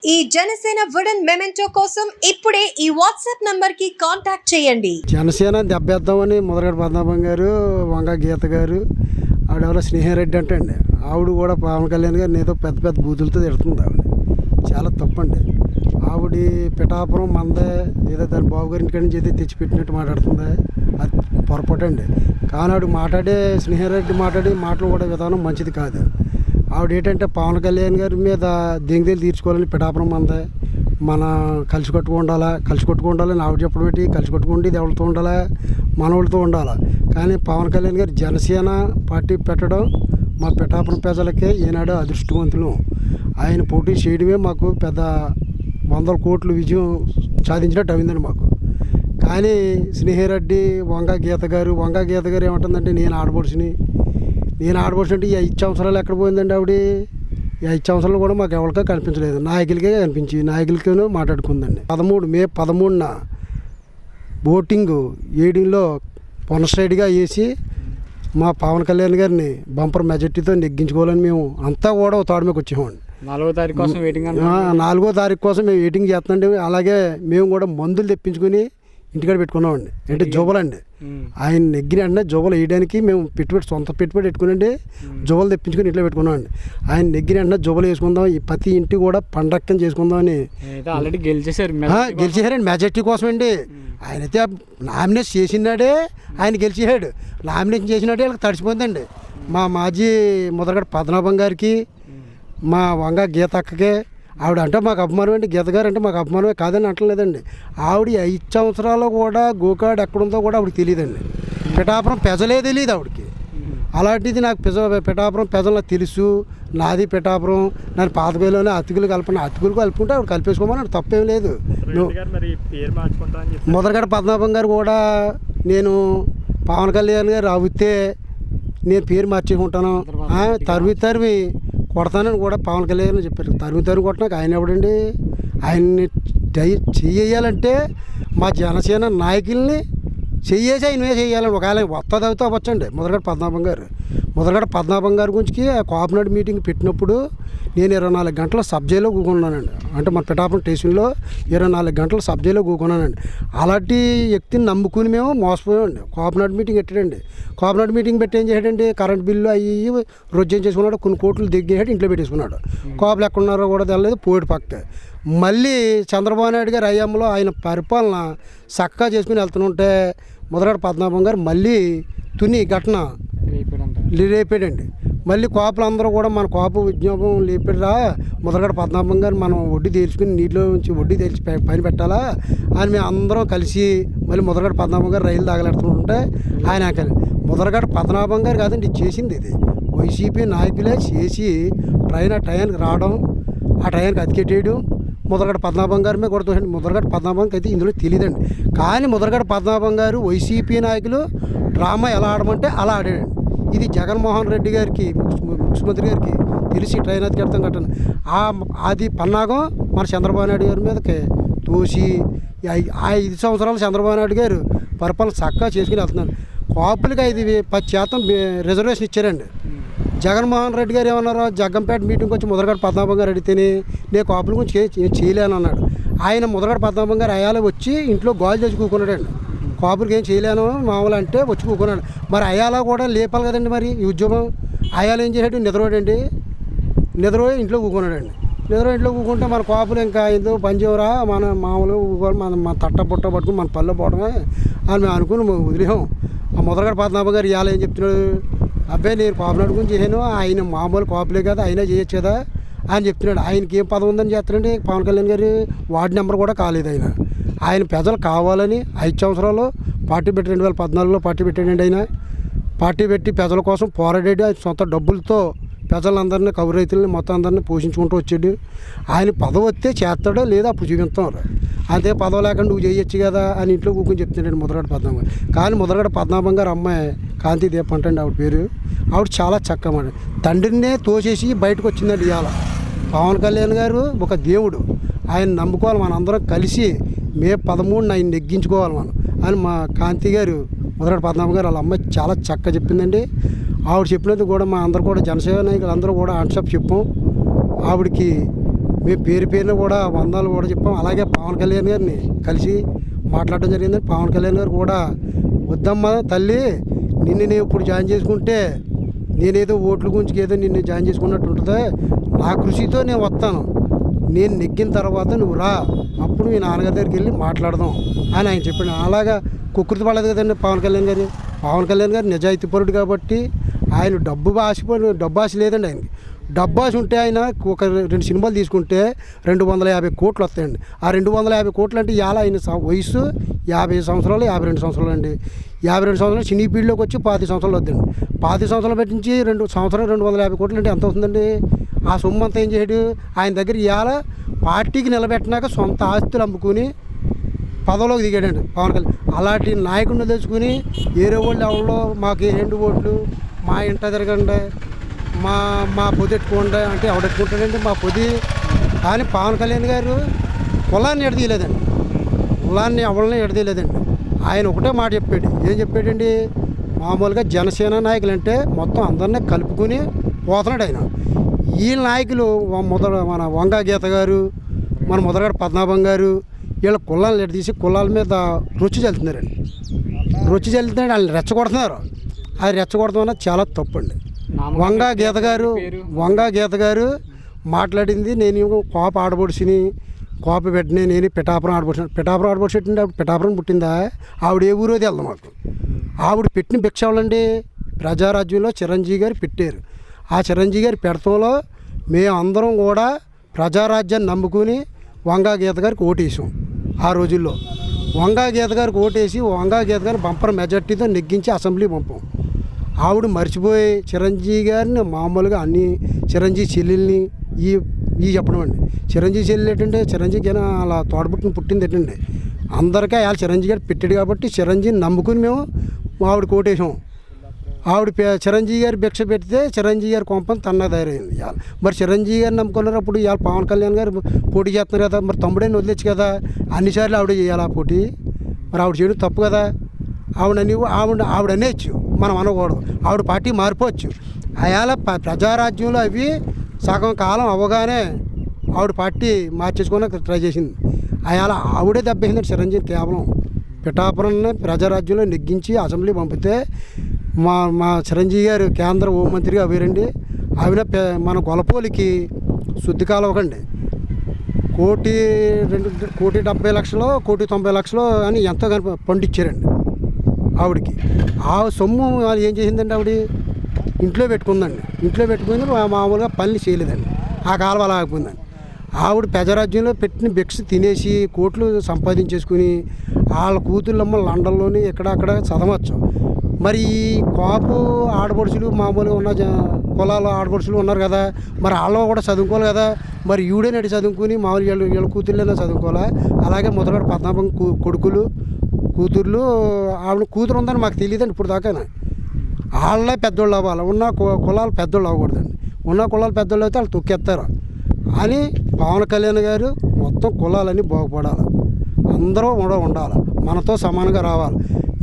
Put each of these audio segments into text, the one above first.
ఈ Janasena wooden memento కోసం ఇప్పుడే ఈ వాట్సాప్ నంబర్ కి కాంటాక్ట్ చేయండి. జనసేన దెబ్బేద్దామని ముదరగడ పద్మనాభం గారు, వంగ గీత గారు, ఆవిడెవరో స్నేహారెడ్డి అంటండి. ఆవిడ కూడా పవన్ కళ్యాణ్ గారిని ఏదో పెద్ద పెద్ద బూతులతో తిడుతుంది. ఆవిడ చాలా తప్పండి. ఆవిడ పిఠాపురం మందే ఏదో దాని బాబు గారి ఇంటికాడి నుంచి ఏదో తెచ్చిపెట్టినట్టు మాట్లాడుతుంది. అది పొరపాటు అండి. కానీ ఆవిడ మాట్లాడే స్నేహారెడ్డి మాట్లాడే మాటలు కూడా విధానం మంచిది కాదు. ఆవిడ ఏంటంటే పవన్ కళ్యాణ్ గారి మీద దెంగిదేలు తీర్చుకోవాలని పిఠాపురం మందే మన కలిసి కొట్టుకుండాలని ఆవిడ చెప్పడం ఏంటి, కలిసి కొట్టుకుంటే ఎవరితో ఉండాలా, మనవాళ్ళతో ఉండాలా. కానీ పవన్ కళ్యాణ్ గారు జనసేన పార్టీ పెట్టడం మా పిఠాపురం ప్రజలకే ఈనాడు అదృష్టవంతులు. ఆయన పోటీ చేయడమే మాకు పెద్ద 100 కోట్ల విజయం సాధించినట్టు అయిందండి మాకు. కానీ స్నేహారెడ్డి వంగ గీత గారు ఏమంటుందంటే నేను ఆడపడుచుని అంటే ఈ 5 సంవత్సరాలు ఎక్కడ పోయిందండి ఆవిడ. ఈ 5 సంవత్సరాలు కూడా మాకు ఎవరికో కనిపించలేదు. నాయకులకే నాయకులకేనో మాట్లాడుకుందండి. మే 13న ఓటింగ్ 7లో పొనస్ట్రైడ్గా వేసి మా పవన్ కళ్యాణ్ గారిని బంపర్ మెజార్టీతో నెగ్గించుకోవాలని మేము అంతా కూడా తాడుమీకు వచ్చామండి. 4వ తారీఖు కోసం వెయిటింగ్. 4వ తారీఖు కోసం మేము వెయిటింగ్ చేస్తున్నాండి. అలాగే మేము కూడా మందులు తెప్పించుకొని ఇంటికాడ పెట్టుకున్నామండి. అంటే జోబలండి. ఆయన నెగ్గిన వెంటనే జోబలు వేయడానికి మేము సొంత పెట్టుబడి పెట్టుకునండి జోబలు తెప్పించుకొని ఇంట్లో పెట్టుకున్నామండి. ఆయన నెగ్గిన వెంటనే జోబలు వేసుకుందాం, ఈ ప్రతి ఇంటి కూడా పండక్కం చేసుకుందామని ఆల్రెడీ గెలిచేసారండి. మెజార్టీ కోసం అండి. ఆయన అయితే నామినేషన్ చేసినాడే ఆయన గెలిచేసాడు. నామినేషన్ చేసినాడే వాళ్ళకి తడిసిపోయిందండి. మా మాజీ ముదరగడ పద్మనాభం గారికి, మా వంగ గీత అక్కకే ఆవిడ అంటే మాకు అభిమానం అండి. గీత గారు అంటే మాకు అభిమానమే కాదని అంటలేదండి. ఆవిడ 5 సంవత్సరాలు కూడా గోకాడు ఎక్కడుందో కూడా ఆవిడకి తెలియదండి. పిఠాపురం ప్రజలే తెలియదు ఆవిడకి. అలాంటిది నాకు పిఠాపురం ప్రజలు నాకు తెలుసు. నాది పిఠాపురం, నన్ను పాతపేలోనే అతికులు కలుపుకుంటే ఆవిడ కలిపేసుకోమని తప్పేం లేదు. ముదరగడ పద్మనాభం గారు కూడా నేను పవన్ కళ్యాణ్ గారు అవుతే నేను పేరు మార్చేసుకుంటాను, తరిమి కొడతానని కూడా పవన్ కళ్యాణ్ చెప్పారు. తరిమి కొట్టడానికి ఆయన ఎవడండి. ఆయన్ని చెయ్యాలంటే మా జనసేన నాయకుల్ని చెయ్యేసి ఆయనమే చేయాలని ఒకవేళ వస్తుంది అవుతా వచ్చండి. ముదరగడ పద్మనాభం గారి గురించి కాపునాడు మీటింగ్ పెట్టినప్పుడు నేను 24 గంటల సబ్జెక్ట్లో కూకున్నానండి. అంటే మన పిఠాపురం స్టేషన్లో 24 గంటల సబ్జెక్ట్లో కూకున్నానండి. అలాంటి వ్యక్తిని నమ్ముకుని మేము మోసపోయామండి. కాపునాడు మీటింగ్ పెట్టాడండి. కాపునాడు మీటింగ్ పెట్టి ఏం చేశాడండి, కరెంట్ బిల్లు అయ్యి రోజు చేసుకున్నాడు. కొన్ని కోట్లు దిగ్గేసాడు, ఇంట్లో పెట్టేసుకున్నాడు. కాపులు ఎక్కడున్నారో కూడా తెలియదు, పోయేడు పక్క. మళ్ళీ చంద్రబాబు నాయుడు గారు అయ్యంలో ఆయన పరిపాలన చక్కగా చేసుకుని వెళ్తుంటే ముదరగడ పద్మనాభం గారు మళ్ళీ తుని ఘటన లేపాడండి. మళ్ళీ కాపులు అందరూ కూడా మన కాపు విజ్ఞాపం లేపాడురా, ముదరగడ పద్మనాభం గారు మనం వడ్డీ తీర్చుకుని నీటిలో నుంచి వడ్డీ తెరిచి పైన పెట్టాలా అని మేము అందరం కలిసి మళ్ళీ ముదరగడ పద్మనాభం గారు రైలు తాగలాడుతుంటే ఆయన ముదరగడ పద్మనాభం గారు కాదండి చేసింది. ఇది వైసీపీ నాయకులే చేసి ట్రైన్ ఆ టైంకి రావడం, ఆ టైంకి అతికెట్టేయడం. ముదరగడ పద్మనాభం గారి మీద కూడా ముదరగడ పద్మనాభంకి అయితే ఇందులో తెలియదండి. కానీ ముదరగడ పద్మనాభం గారు వైసీపీ నాయకులు డ్రామా ఎలా ఆడమంటే అలా ఆడాడండి. ఇది జగన్మోహన్ రెడ్డి గారికి, ముఖ్యమంత్రి గారికి తెలిసి ట్రైన్ అతికెడతాం కట్టండి. అది పన్నాగం మన చంద్రబాబు నాయుడు గారి మీదకి తోసి 5 సంవత్సరాలు చంద్రబాబు నాయుడు గారు పరిపాలన చక్కగా చేసుకుని వెళ్తున్నారు. కాపులకి 10% రిజర్వేషన్ ఇచ్చారండి. జగన్మోహన్ రెడ్డి గారు ఏమన్నారు, జగ్గంపేట మీటింగ్కి వచ్చి ముదరగడ పద్మనాభం గారు అడిగితేనే నేను కాపుల గురించి చేయలేను అన్నాడు. ఆయన ముదరగడ పద్మనాభం గారు అయ్యాలో వచ్చి ఇంట్లో గోల్ చేసి కూకున్నాడండి. కాపులకి ఏం చేయలేను మామూలు అంటే వచ్చి కూకున్నాడు. మరి అయ్యాలో కూడా లేపాలి కదండి. మరి ఈ ఉద్యోగం అయ్యాలో ఏం చేసాడు, నిద్రపోయి ఇంట్లో కూకున్నాడండి. ఇంట్లో కూకుంటే మన కాపులు ఇంకా ఎందుకు పనిచేయరా, మన మామూలు మన తట్ట పుట్ట పట్టుకుని మన పల్లె పోవడమే అని మేము అనుకుని వదిలేసాం. ఆ ముదరగడ పద్మనాభం గారు ఇవాళ ఏం చెప్తున్నాడు, అబ్బాయి నేను కాపునాడు గురించి చేశాను, ఆయన మామూలు కాపులే కదా, అయినా చేయొచ్చు కదా అని చెప్తున్నాడు. ఆయనకి ఏం పదం ఉందని చేస్తున్నాడు. పవన్ కళ్యాణ్ గారి వార్డు నెంబర్ కూడా కాలేదు. ఆయన ప్రజలు కావాలని 5 సంవత్సరాలు పార్టీ పెట్టి 2014లో పార్టీ పెట్టాడండి. ఆయన పార్టీ పెట్టి ప్రజల కోసం పోరాడాడు. ఆయన సొంత డబ్బులతో ప్రజలందరినీ, కౌలు రైతులని మొత్తం అందరినీ పోషించుకుంటూ వచ్చాడు. ఆయన పదవి వస్తే చేస్తాడో లేదో అప్పుడు చూపిస్తాం. అంతే పదవి లేకుండా నువ్వు చేయొచ్చు కదా అని ఇంట్లో కూర్చొని చెప్తున్నాడు ముదరగడ పద్మనాభం గారు. కానీ ముదరగడ పద్మనాభం గారు అమ్మాయి కాంతి దీప అంటండి ఆవిడ పేరు. ఆవిడ చాలా చక్కమాట. తండ్రినే తోసేసి బయటకు వచ్చిందండి. ఇవాళ పవన్ కళ్యాణ్ గారు ఒక దేవుడు, ఆయన నమ్ముకోవాలి. మనందరం కలిసి మే 13న ఆయన నెగ్గించుకోవాలి మనం అని మా కాంతి గారు ముదరగడ పద్మనాభం గారు వాళ్ళ అమ్మాయి చాలా చక్కగా చెప్పిందండి. ఆవిడ చెప్పినది కూడా మా అందరూ కూడా జనసేన నాయకులు అందరూ కూడా ఆన్సప్ చెప్పాం. ఆవిడకి మేము పేరున కూడా వందలు కూడా చెప్పాం. అలాగే పవన్ కళ్యాణ్ గారిని కలిసి మాట్లాడడం జరిగింది. పవన్ కళ్యాణ్ గారు కూడా వద్దమ్మా తల్లి, నిన్ను నేను ఇప్పుడు జాయిన్ చేసుకుంటే నేనేదో ఓట్ల గురించి ఏదో నిన్ను జాయిన్ చేసుకున్నట్టు ఉంటుంది. నా కృషితో నేను వస్తాను, నేను నెగ్గిన తర్వాత నువ్వు రా, అప్పుడు మీ నాన్నగారి దగ్గరికి వెళ్ళి మాట్లాడదాం అని ఆయన చెప్పాడు. అలాగా కుకృతి పడలేదు కదండి పవన్ కళ్యాణ్ గారు. పవన్ కళ్యాణ్ గారు నిజాయితీపరుడు కాబట్టి ఆయన డబ్బు ఆశ లేదండి ఆయనకి. డబ్బు ఆశ ఉంటే ఆయన ఒక 2 సినిమాలు తీసుకుంటే 250 కోట్లు వస్తాయండి. ఆ 250 కోట్లు అంటే ఇవాళ ఆయన వయసు 50 సంవత్సరాలు 52 సంవత్సరాలు అండి. 52 సంవత్సరాలు సినీ ఫీల్డ్లోకి వచ్చి 25 సంవత్సరాలు వద్దండి. 25 సంవత్సరాలు పెట్టించి 2 సంవత్సరాలు 250 కోట్లు అంటే ఎంత అవుతుందండి? ఆ సొమ్ము అంతా ఏం చేయడు ఆయన దగ్గర. ఇవాళ పార్టీకి నిలబెట్టినాక సొంత ఆస్తులు అమ్ముకుని పదవిలోకి దిగాడండి పవన్ కళ్యాణ్. అలాంటి నాయకుడిని తెలుసుకుని వేరే వాళ్ళు ఎవరో మాకు 2 ఓట్లు మా ఇంట తిరగండి, మా పొది ఎట్టుకోండి అంటే ఎవడెట్టుకుంటాడండి మా పొది. కానీ పవన్ కళ్యాణ్ గారు కులాన్ని ఎడదీయలేదండి, కులాన్ని ఎవరిని ఎడదీయలేదండి. ఆయన ఒకటే మాట చెప్పాడు. ఏం చెప్పాడండి? మామూలుగా జనసేన నాయకులు అంటే మొత్తం అందరినీ కలుపుకొని పోతున్నాడు ఆయన. ఈ నాయకులు మన వంగా గీత గారు, మన మొదలగాడు పద్మనాభం గారు వీళ్ళ కులాలను ఎడదీసి కులాల మీద రుచి చల్లుతున్నారండి. రుచి చల్లుతున్నాడు, వాళ్ళని రెచ్చగొడుతున్నారు. అది రెచ్చగొడతాం అన్నది చాలా తప్పండి. వంగా గీత గారు మాట్లాడింది, నేను కోప ఆడబొడిసిని కోప పెట్టిన నేను పిఠాపురం ఆడబొడిసెట్టండి. ఆవిడ పిఠాపురం పుట్టిందా? ఆవిడ ఏ ఊరోది వెళ్దాం మాకు. ఆవిడ పెట్టిన భిక్ష వాళ్ళండి ప్రజారాజ్యంలో చిరంజీవి గారు పెట్టారు. ఆ చిరంజీవి గారి పెడతంలో మేము అందరం కూడా ప్రజారాజ్యాన్ని నమ్ముకుని వంగా గీత గారికి ఓటేసాం. ఆ రోజుల్లో వంగా గీత గారికి ఓటేసి వంగా గీత గారిని బంపర్ మెజార్టీతో నెగ్గించి అసెంబ్లీ పంపాం. ఆవిడ మర్చిపోయి చిరంజీవి గారిని మామూలుగా అన్ని చిరంజీవి చెల్లెల్ని ఈ చెప్పడం అండి. చిరంజీవి చెల్లెలు ఏంటంటే చిరంజీవికి అలా పుట్టింది ఏంటండి అందరికీ అలా చిరంజీవి గారు పెట్టాడు కాబట్టి చిరంజీవిని నమ్ముకుని మేము ఆవిడ కోటేసాం. ఆవిడ చిరంజీవి గారు భిక్ష పెడితే చిరంజీవి గారి కొంపని తన్నా తయారైంది. ఇవాళ మరి చిరంజీవి గారిని నమ్ముకున్నప్పుడు ఇవాళ పవన్ కళ్యాణ్ గారు పోటీ చేస్తున్నారు కదా, మరి తమ్ముడైనా వదిలేచ్చు కదా. అన్నిసార్లు ఆవిడ చేయాలి ఆ పోటీ, మరి ఆవిడ చేయడం తప్పు కదా. ఆవిడ అనేచ్చు, మనం అనకూడదు. ఆవిడ పార్టీ మారిపోవచ్చు. అయాల ప్రజారాజ్యంలో అవి సగం కాలం అవ్వగానే ఆవిడ పార్టీ మార్చేసుకోవడానికి ట్రై చేసింది. అయాల ఆవిడే దెబ్బేసింది చిరంజీవి. కేవలం పిఠాపురాన్ని ప్రజారాజ్యంలో నెగ్గించి అసెంబ్లీ పంపితే మా చిరంజీవి గారు కేంద్ర హోంమంత్రిగా అవ్వరండి. ఆవిడ మన గొలపోలికి శుద్ధి కాలవకండి 1,70,00,000 1,90,00,000 అని ఎంతో పండించారండి ఆవిడకి. ఆ సొమ్ము ఏం చేసిందండి? ఆవిడ ఇంట్లో పెట్టుకుందండి. ఇంట్లో పెట్టుకుంది, మామూలుగా పనులు చేయలేదండి. ఆ కాలం అలా ఆగిపోయిందండి. ఆవిడ ప్రజారాజ్యంలో పెట్టిన భిక్ష తినేసి కోట్లు సంపాదించేసుకుని వాళ్ళ కూతుళ్ళమ్మ లండన్లోని ఎక్కడక్కడ చదవచ్చు. మరి ఈ కాపు ఆడపడుచులు మామూలుగా ఉన్న కులాల ఆడపడుచులు ఉన్నారు కదా, మరి వాళ్ళు కూడా చదువుకోవాలి కదా. మరి ఈవిడేనటి చదువుకుని మామూలుగా వీళ్ళ కూతుళ్ళైనా చదువుకోవాలా. అలాగే మొదలైన పద్మనాభం కూతుర్లు ఆవిడ కూతురు ఉందని మాకు తెలియదండి ఇప్పుడు దాకా. వాళ్ళే పెద్దోళ్ళు అవ్వాలి, ఉన్న కులాలు పెద్దోళ్ళు అవ్వకూడదండి. ఉన్న కులాలు పెద్దోళ్ళు అయితే వాళ్ళు తొక్కేస్తారు అని పవన్ కళ్యాణ్ గారు మొత్తం కులాలన్నీ బాగుపడాలి, అందరూ ఉండాలి, మనతో సమానంగా రావాలి.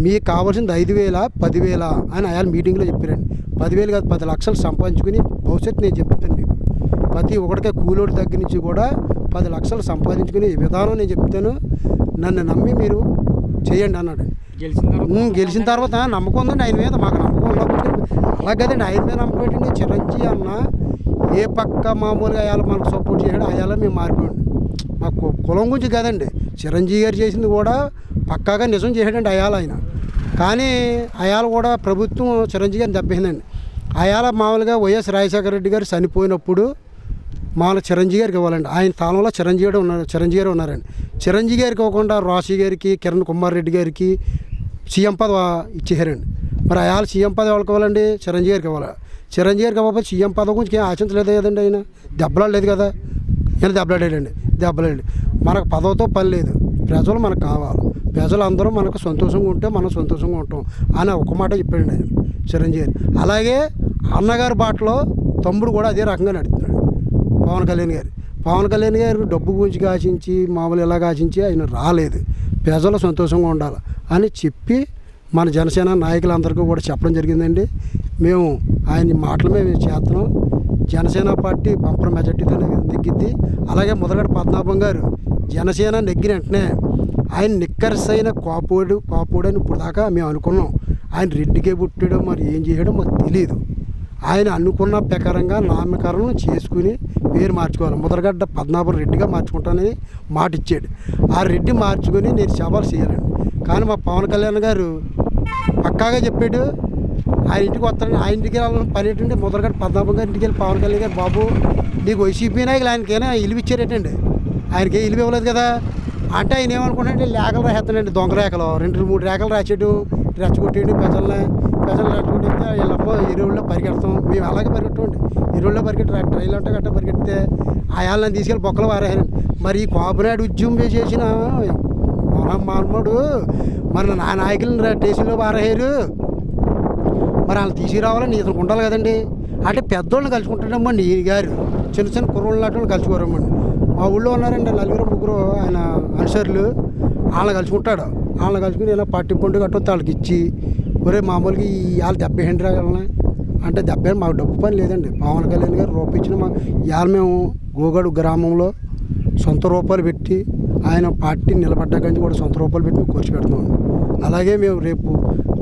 మీకు కావాల్సింది 5,000 10,000 అని ఆయన మీటింగ్లో చెప్పారండి. 10,000 కాదు 10 లక్షలు సంపాదించుకుని భవిష్యత్తు నేను చెప్తాను మీకు. ప్రతి ఒక్కడికే కూలోడి దగ్గర నుంచి కూడా 10 లక్షలు సంపాదించుకునే విధానం నేను చెప్తాను, నన్ను నమ్మి మీరు చేయండి అన్నాడు. గెలిచిన తర్వాత నమ్మకం ఉందండి ఆయన మీద. మాకు నమ్మకం ఉండకపోతే అలా కదండి. ఆయన మీద నమ్మకం ఏంటండి? చిరంజీవి అన్న ఏ పక్క మామూలుగా అయ్యాలో మనకు సపోర్ట్ చేయడం అయ్యాలో మేము మారిపోయాడు. మాకు కులం గురించి కాదండి, చిరంజీవి గారు చేసింది కూడా పక్కాగా నిజం చేసాడండి అయాల ఆయన. కానీ అయాల కూడా ప్రభుత్వం చిరంజీవి గారిని దెబ్బేసిందండి. అయాల మామూలుగా వైఎస్ రాజశేఖర రెడ్డి గారు చనిపోయినప్పుడు మామూలుగా చిరంజీవి గారికి ఇవ్వాలండి. ఆయన స్థానంలో చిరంజీవి గారు ఉన్నారండి. చిరంజీవి గారికి ఇవ్వకుండా రాశి గారికి, కిరణ్ కుమార్ రెడ్డి గారికి సీఎం పదవి ఇచ్చేసారండి. మరి అయాల సీఎం పదవి ఎవరికి ఇవ్వాలండి? చిరంజీవి గారికి ఇవ్వాలి. చిరంజీవి గారికి ఇవ్వకపోతే సీఎం పదవి గురించి ఏం ఆశించలేదు కదండి. ఆయన దెబ్బలాడలేదు కదా. ఈయన దెబ్బలాడాడు. మనకు పదవితో పని లేదు, ప్రజలు మనకు కావాలి, ప్రజలందరూ మనకు సంతోషంగా ఉంటే మనం సంతోషంగా ఉంటాం అని ఒక మాట చెప్పాడండి ఆయన చిరంజీవి. అలాగే అన్నగారి బాటలో తమ్ముడు కూడా అదే రకంగా నడుపుతున్నాడు పవన్ కళ్యాణ్ గారు డబ్బు గురించి ఆశించి మామూలు ఇలాగ ఆశించి ఆయన రాలేదు. ప్రజలు సంతోషంగా ఉండాలి అని చెప్పి మన జనసేన నాయకులందరికీ కూడా చెప్పడం జరిగిందండి. మేము ఆయన మాటలు మేము చేస్తున్నాం. జనసేన పార్టీ బంపర్ మెజార్టీతో నెగ్గిద్ది. అలాగే ముద్రగడ పద్మనాభం గారు జనసేన నెగ్గిన వెంటనే ఆయన నిక్కర్సైన కాపోడు అని ఇప్పుడు దాకా మేము అనుకున్నాం. ఆయన రెడ్డికే పుట్టాడో మరి ఏం చేయడో మాకు తెలియదు. ఆయన అనుకున్న ప్రకారంగా నామకరణం చేసుకుని పేరు మార్చుకోవాలి. ముద్రగడ్డ పద్మనాభం రెడ్డిగా మార్చుకుంటానని మాట ఇచ్చాడు. ఆ రెడ్డి మార్చుకొని నేను సవాలు చేయాలండి. కానీ మా పవన్ కళ్యాణ్ గారు పక్కాగా చెప్పాడు, ఆయన ఇంటికి వస్తాడని. ఆయన ఇంటికి వెళ్ళాలని పని ఏంటంటే ముద్రగడ్డ పద్మనాభం గారి ఇంటికి వెళ్ళి పవన్ కళ్యాణ్ గారు, బాబు నీకు వైసీపీ నాయకులు ఆయనకైనా ఇల్లు ఇచ్చారేటండి, ఆయనకి ఇల్లు ఇవ్వలేదు కదా అంటే ఆయన ఏమనుకుంటాడంటే లేఖలు రాసేస్తాడండి, దొంగ రేఖలు 2-3 రేఖలు రాసాడు, రెచ్చగొట్టేయండి ప్రజలు రెచ్చగొట్టితే వీళ్ళమ్మ ఎరువుల్లో పరిగెడతాం. మేము అలాగే పరిగెట్టండి, ఎరువుల్లో పరిగెట్టి ట్రైల్ అంటే గట్ట పరిగెడితే ఆయాలని తీసుకెళ్ళి బొక్కలు వారేయారండి. మరి ఈ కాపునాడు ఉద్యమం చేసిన మానవుడు మరి నా నాయకులను స్టేషన్లో వారేయారు, మరి వాళ్ళు తీసుకురావాలని ఇతనికి ఉండాలి కదండి. అంటే పెద్దోళ్ళని కలుసుకుంటాడమ్మా నీ గారు, చిన్న కుర్రోళ్ళ నాటి కలుసుకోరమ్మండి. మా ఊళ్ళో ఉన్నారండి 4-3 ఆయన అనుసరులు, వాళ్ళని కలుసుకుంటాడు. వాళ్ళని కలుసుకుని ఇలా పార్టీ పండుగ కట్టొస్తే వాళ్ళకి ఇచ్చి, ఒరే మామూలుగా ఈ వాళ్ళు 70 రాగలనా అంటే 70 మాకు డబ్బు పని లేదండి. పవన్ కళ్యాణ్ గారు రూపాయి ఇచ్చిన ఇవాళ మేము గోగడు గ్రామంలో సొంత రూపాయలు పెట్టి ఆయన పార్టీ నిలబడ్డాక నుంచి కూడా సొంత రూపాయలు పెట్టి మేము ఖర్చు పెడుతున్నాం. అలాగే మేము రేపు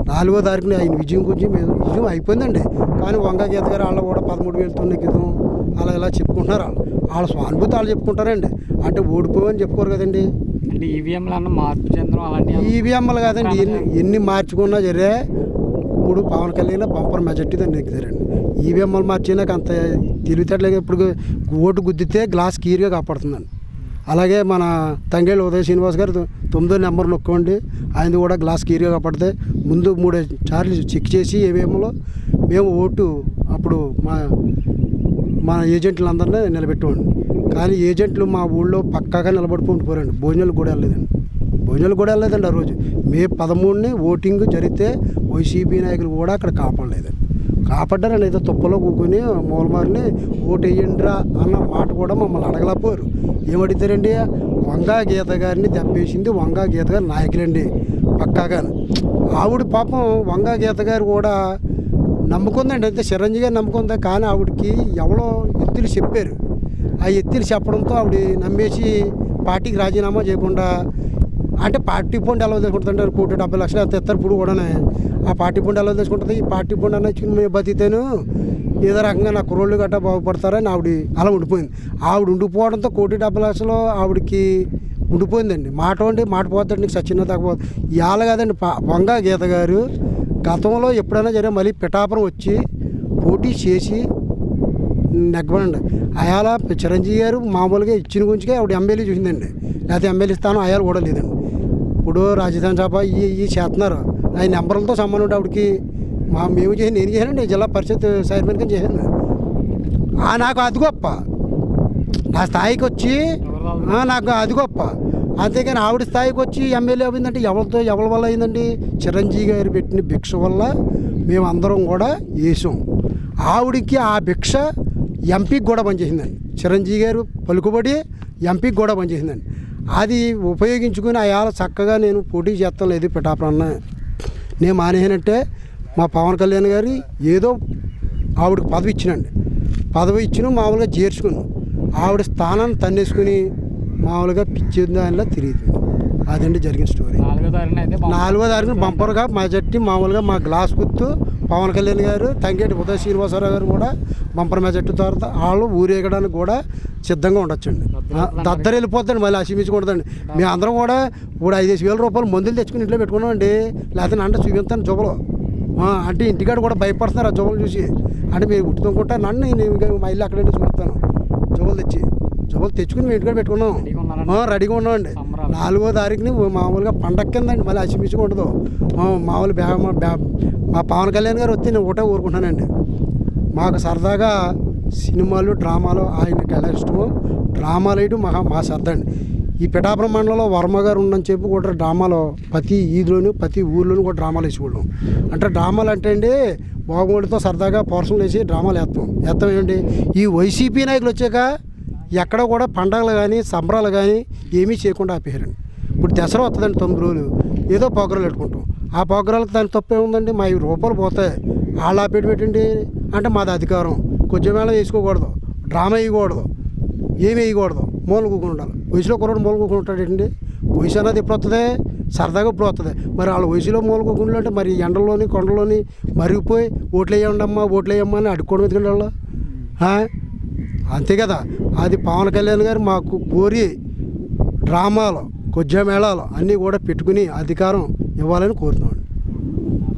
4వ తారీఖున ఆయన విజయం గురించి మేము విజయం అయిపోయిందండి. కానీ వంగ గీత గారు వాళ్ళు కూడా 13,000తో నెగ్గుతాం అలా ఇలా చెప్పుకుంటున్నారు. వాళ్ళ స్వానుభూతి వాళ్ళు చెప్పుకుంటారండి. అంటే ఓడిపోవని చెప్పుకోరు కదండి. అంటే ఈవీఎంలు అన్న మార్పు చెందడం అలాంటి ఈవీఎంలు కాదండి, ఎన్ని మార్చుకున్నా సరే ఇప్పుడు పవన్ కళ్యాణ్ బంపర్ మెజార్టీతో నెగ్గుతారండి. ఈవీఎంలు మార్చినాక అంత తెలివితేటలేదు. ఇప్పుడు ఓటు గుద్దితే గ్లాస్ క్లియర్గా కాపాడుతుందండి. అలాగే మన తంగేళ్ళు ఉదయ శ్రీనివాస్ గారు 9వ నెంబర్ నొక్కండి, ఆయనది కూడా గ్లాస్ క్లియర్గా కాపాడితే ముందు 3 సార్లు చెక్ చేసి ఈవీఎంలో మేము ఓటు అప్పుడు మా ఏజెంట్లందరినీ నిలబెట్టేవాడిని. కానీ ఏజెంట్లు మా ఊళ్ళో పక్కాగా నిలబడుకుంటూ భోజనాలు కూడా వెళ్ళలేదండి. ఆ రోజు మే 13ని ఓటింగ్ జరిగితే వైసీపీ నాయకులు కూడా అక్కడ కాపాడలేదండి. కాపాడ్డారని ఏదో తుప్పలో కూకొని మూలమారిని ఓటు వేయండిరా అన్న మాట కూడా మమ్మల్ని అడగలేకపోయారు. ఏమడితారండి, వంగా గీత గారిని దెబ్బేసింది వంగా గీత గారి నాయకులండి పక్కాగా. ఆవిడ పాపం వంగా గీత గారు కూడా నమ్ముకుందండి, అయితే చిరంజీవి గారు నమ్ముకుందా. కానీ ఆవిడకి ఎవరో ఎత్తులు చెప్పారు. ఆ ఎత్తులు చెప్పడంతో ఆవిడ నమ్మేసి పార్టీకి రాజీనామా చేయకుండా, అంటే పార్టీ ఫండ్ ఎలా తెచ్చుకుంటుంటారు, 1,70,00,000 ఎంత ఇస్తారు ఇప్పుడు కూడా. ఆ పార్టీ ఫండ్ ఎలా తెచ్చుకుంటుంది, ఈ పార్టీ ఫండ్ అన్న ఇచ్చుకుని మేము బతికితేను ఏదో రకంగా నా కుర్రోళ్ళు గట్టా బాగుపడతారని ఆవిడ అలా ఉండిపోయింది. ఆవిడ ఉండిపోవడంతో 1,70,00,000 ఆవిడకి ఉండిపోయిందండి. మాట పోతాడు నీకు సచ్చిన్న తగ్గపోదు ఇవాళ కాదండి. వంగా గీత గారు గతంలో ఎప్పుడైనా సరే మళ్ళీ పిఠాపురం వచ్చి పోటీ చేసి నెగ్గబడండి. అయాల చిరంజీవి గారు మామూలుగా ఇచ్చిన గురించి ఆవిడ ఎమ్మెల్యే చూసిందండి, లేకపోతే ఎమ్మెల్యే స్థానం అయాల కూడా లేదండి. ఇప్పుడు రాజధాని సభ ఈ చేస్తున్నారు, ఆయన నెంబర్లతో సంబంధం ఉంటే ఆవిడకి మేము నేను చేశానండి, జిల్లా పరిషత్ చైర్మన్ కింద చేశాను. నాకు అది గొప్ప, నా స్థాయికి వచ్చి నాకు అది గొప్ప. అంతేగాని ఆవిడ స్థాయికి వచ్చి ఎమ్మెల్యే అయిందంటే ఎవరి వల్ల అయిందండి, చిరంజీవి గారు పెట్టిన భిక్ష వల్ల మేమందరం కూడా వేసాం. ఆవిడికి ఆ భిక్ష ఎంపీకి కూడా పనిచేసిందండి. చిరంజీవి గారు పలుకుబడి ఎంపీకి కూడా పనిచేసిందండి. అది ఉపయోగించుకుని అయాల చక్కగా నేను పోటీ చేస్తాను లేదు పిఠాపురన్న నేను మానేనంటే మా పవన్ కళ్యాణ్ గారు ఏదో ఆవిడకి పదవి ఇచ్చినండి. పదవి ఇచ్చిన మామూలుగా చేర్చుకున్నాం. ఆవిడ స్థానాన్ని తన్నేసుకుని మామూలుగా పిచ్చి దానిలో తిరుగుతుంది. అదండి జరిగిన స్టోరీ. 4వ తారీఖున బంపర్గా మెజార్టీ మామూలుగా మా గ్లాస్ గుర్తు పవన్ కళ్యాణ్ గారు, తంగేటి ఉదయ శ్రీనివాసరావు గారు కూడా బంపర్ మెజార్టీ తర్వాత వాళ్ళు ఊరేగడానికి కూడా సిద్ధంగా ఉండొచ్చండి. దద్దరు వెళ్ళిపోద్దండి, మళ్ళీ అసిమించకూడదండి. మేము అందరం కూడా ఇప్పుడు 5,000 రూపాయలు మందులు తెచ్చుకుని ఇంట్లో పెట్టుకున్నామండి. లేకపోతే అంటే చూపిస్తాను జబ్బులు అంటే ఇంటికాడ కూడా భయపడుతున్నారు ఆ జబ్బులు చూసి. అంటే మీరు గుర్తుకుంటా నన్ను నేను మా ఇల్లు అక్కడే చూస్తాను జబ్బులు తెచ్చుకుని మేము ఇంటికాడ పెట్టుకున్నాం, రెడీగా ఉన్నామండి. 4వ తారీఖుని మామూలుగా పండగ కిందండి, మళ్ళీ అసిమించకూడదు. మామూలు మా పవన్ కళ్యాణ్ గారు వస్తే నేను ఒకటే ఊరుకుంటానండి. మాకు సరదాగా సినిమాలు డ్రామాలు ఆయనకి ఎలా ఇష్టమో డ్రామాలు వేయడం మా సరదా అండి. ఈ పిఠాపురం మండలంలో వర్మ గారు ఉండని చెప్పి కూడా డ్రామాలో ప్రతి ఈదిలోను ప్రతి ఊర్లోనూ కూడా డ్రామాలు వేసుకోవడం. అంటే డ్రామాలు అంటే అండి బాగుమడితో సరదాగా పోర్షన్లు వేసి డ్రామాలు వేస్తాం ఏంటి. ఈ వైసీపీ నాయకులు వచ్చాక ఎక్కడ కూడా పండగలు కానీ సంబరాలు కానీ ఏమీ చేయకుండా ఆపేయారండి. ఇప్పుడు దసరా వస్తుందండి 9 రోజులు, ఏదో పోగ్రాలు పెట్టుకుంటాం. ఆ పోగ్రాలకు దాని తప్పే ఉందండి. మా రూపాయలు పోతాయి, వాళ్ళు ఆపేటి పెట్టండి అంటే మాది అధికారం. కొంచెం మేళ వేసుకోకూడదు, డ్రామా వేయకూడదు, ఏమి వేయకూడదు, మూల కూకుని ఉండాలి. వయసులో కుర్రాడు మూల కూకుని ఉంటాడేంటి? వయసు అన్నది ఎప్పుడు వస్తుంది? సరదాగా ఇప్పుడు వస్తుంది. మరి వాళ్ళ వయసులో మూల కూకుని అంటే మరి ఎండల్లోని కొండలోని మరిగిపోయి ఓట్లు వేయమ్మా అని అడుక్కోవడం ఎందుకంటే వాళ్ళు అంతే కదా. అది పవన్ కళ్యాణ్ గారు మాకు కోరి డ్రామాలు, కొద్దిగా మేళాలు అన్నీ కూడా పెట్టుకుని అధికారం ఇవ్వాలని కోరుతున్నాం.